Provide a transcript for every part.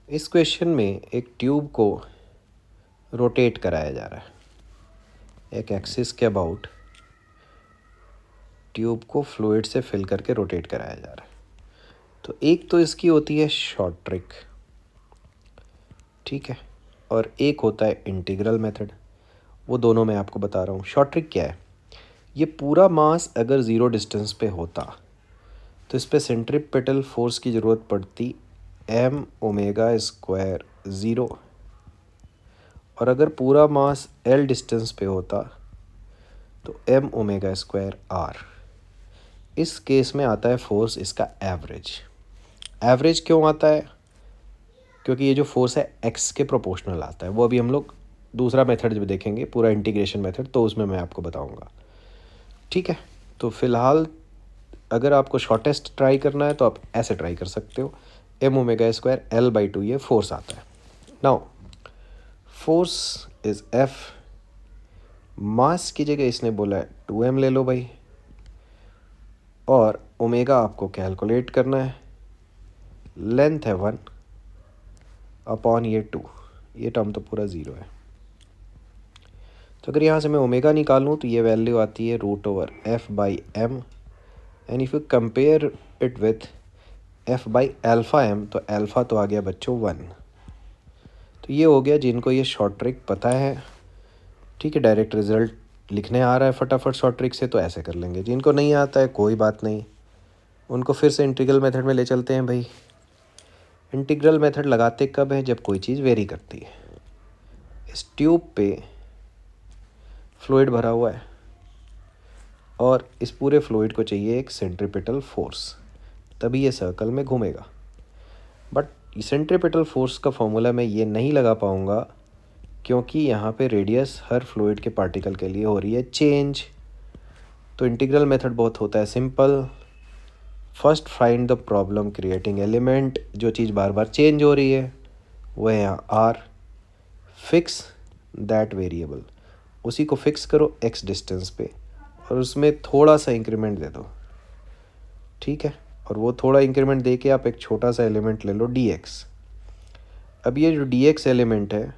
इस क्वेश्चन में एक ट्यूब को रोटेट कराया जा रहा है, एक एक्सिस के अबाउट ट्यूब को फ्लूइड से फिल करके रोटेट कराया जा रहा है। तो एक तो इसकी होती है शॉर्ट ट्रिक, ठीक है, और एक होता है इंटीग्रल मेथड। वो दोनों मैं आपको बता रहा हूँ। शॉर्ट ट्रिक क्या है, ये पूरा मास अगर ज़ीरो डिस्टेंस पे होता तो इस पर सेंट्रीपिटल फोर्स की ज़रूरत पड़ती m ओमेगा स्क्वायर ज़ीरो, और अगर पूरा मास l डिस्टेंस पे होता तो m ओमेगा स्क्वायर r। इस केस में आता है फोर्स इसका एवरेज। एवरेज क्यों आता है? क्योंकि ये जो फोर्स है x के प्रोपोर्शनल आता है। वो अभी हम लोग दूसरा मेथड जब देखेंगे, पूरा इंटीग्रेशन मेथड, तो उसमें मैं आपको बताऊंगा, ठीक है। तो फिलहाल अगर आपको शॉर्टेस्ट ट्राई करना है तो आप ऐसे ट्राई कर सकते हो, m ओमेगा स्क्वायर l/2 ये फोर्स आता है। नाउ फोर्स इज F, मास की जगह इसने बोला है 2m ले लो भाई, और ओमेगा आपको कैलकुलेट करना है, लेंथ है 1 अपॉन ये 2, ये टर्म तो पूरा ज़ीरो है। तो अगर यहाँ से मैं ओमेगा निकालूँ तो ये वैल्यू आती है √f/m, and if you compare it with f/α/m तो अल्फ़ा तो आ गया बच्चों 1। तो ये हो गया जिनको ये शॉर्ट ट्रिक पता है, ठीक है, डायरेक्ट रिजल्ट लिखने आ रहा है फटाफट शॉर्ट ट्रिक से, तो ऐसे कर लेंगे। जिनको नहीं आता है कोई बात नहीं, उनको फिर से इंटीग्रल मेथड में ले चलते हैं भाई। इंटीग्रल मेथड लगाते कब है? जब कोई चीज़ वेरी करती है। इस ट्यूब पे फ्लूइड भरा हुआ है और इस पूरे फ्लूइड को चाहिए एक सेंट्रीपिटल फोर्स, तभी ये सर्कल में घूमेगा। बट सेंट्रीपिटल फोर्स का फॉर्मूला मैं ये नहीं लगा पाऊँगा क्योंकि यहाँ पे रेडियस हर फ्लूइड के पार्टिकल के लिए हो रही है चेंज। तो इंटीग्रल मेथड बहुत होता है simple, first find the problem creating element, जो चीज़ बार बार चेंज हो रही है वह है यहाँ आर, फिक्स दैट वेरिएबल, उसी को फिक्स करो x डिस्टेंस पे और उसमें थोड़ा सा इंक्रीमेंट दे दो, ठीक है, और वो थोड़ा इंक्रीमेंट दे के आप एक छोटा सा एलिमेंट ले लो dx। अब ये जो dx एलिमेंट है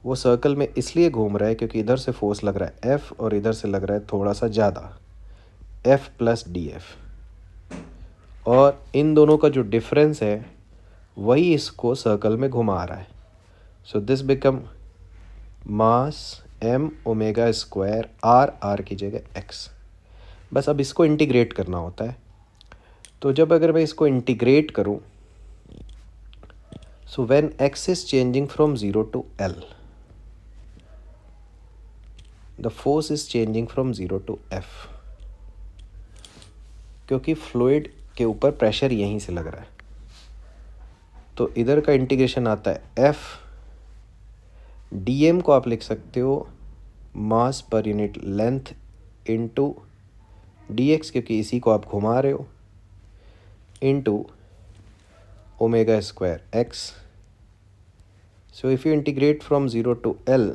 वो सर्कल में इसलिए घूम रहा है क्योंकि इधर से फोर्स लग रहा है F और इधर से लग रहा है थोड़ा सा ज़्यादा F प्लस dF, और इन दोनों का जो डिफरेंस है वही इसको सर्कल में घुमा रहा है। So this become mass m omega square r की जगह x। बस अब इसको इंटीग्रेट करना होता है। तो जब अगर मैं इसको इंटीग्रेट करूं, so when x is changing from 0 to l, the force is changing from 0 to f, क्योंकि फ्लूइड के ऊपर प्रेशर यहीं से लग रहा है। तो इधर का इंटीग्रेशन आता है f, dm को आप लिख सकते हो मास per unit length into dx, क्योंकि इसी को आप घुमा रहे हो, into omega square x। So if you integrate from 0 to l,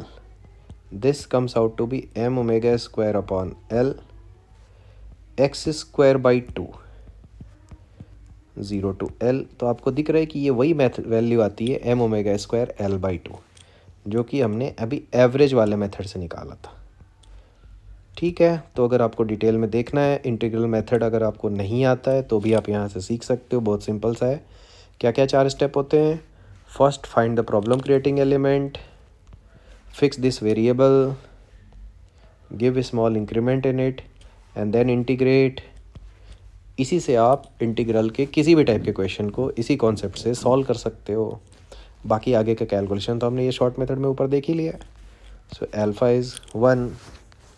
this comes out to be m omega square upon l x square by 2, 0 to l। तो आपको दिख रहा है कि ये वही वैल्यू आती है m ओमेगा स्क्वायर l/2, जो कि हमने अभी एवरेज वाले मेथड से निकाला था, ठीक है। तो अगर आपको डिटेल में देखना है इंटीग्रल मेथड, अगर आपको नहीं आता है तो भी आप यहाँ से सीख सकते हो, बहुत सिंपल सा है। क्या क्या 4 स्टेप होते हैं? First find the problem creating element, fix this variable, give small increment in it, and then integrate. इसी से आप इंटीग्रल के किसी भी टाइप के क्वेश्चन को इसी कॉन्सेप्ट से सॉल्व कर सकते हो। बाकी आगे का कैलकुलेशन तो हमने ये शॉर्ट मेथड में ऊपर देख ही लिया है। So alpha is 1,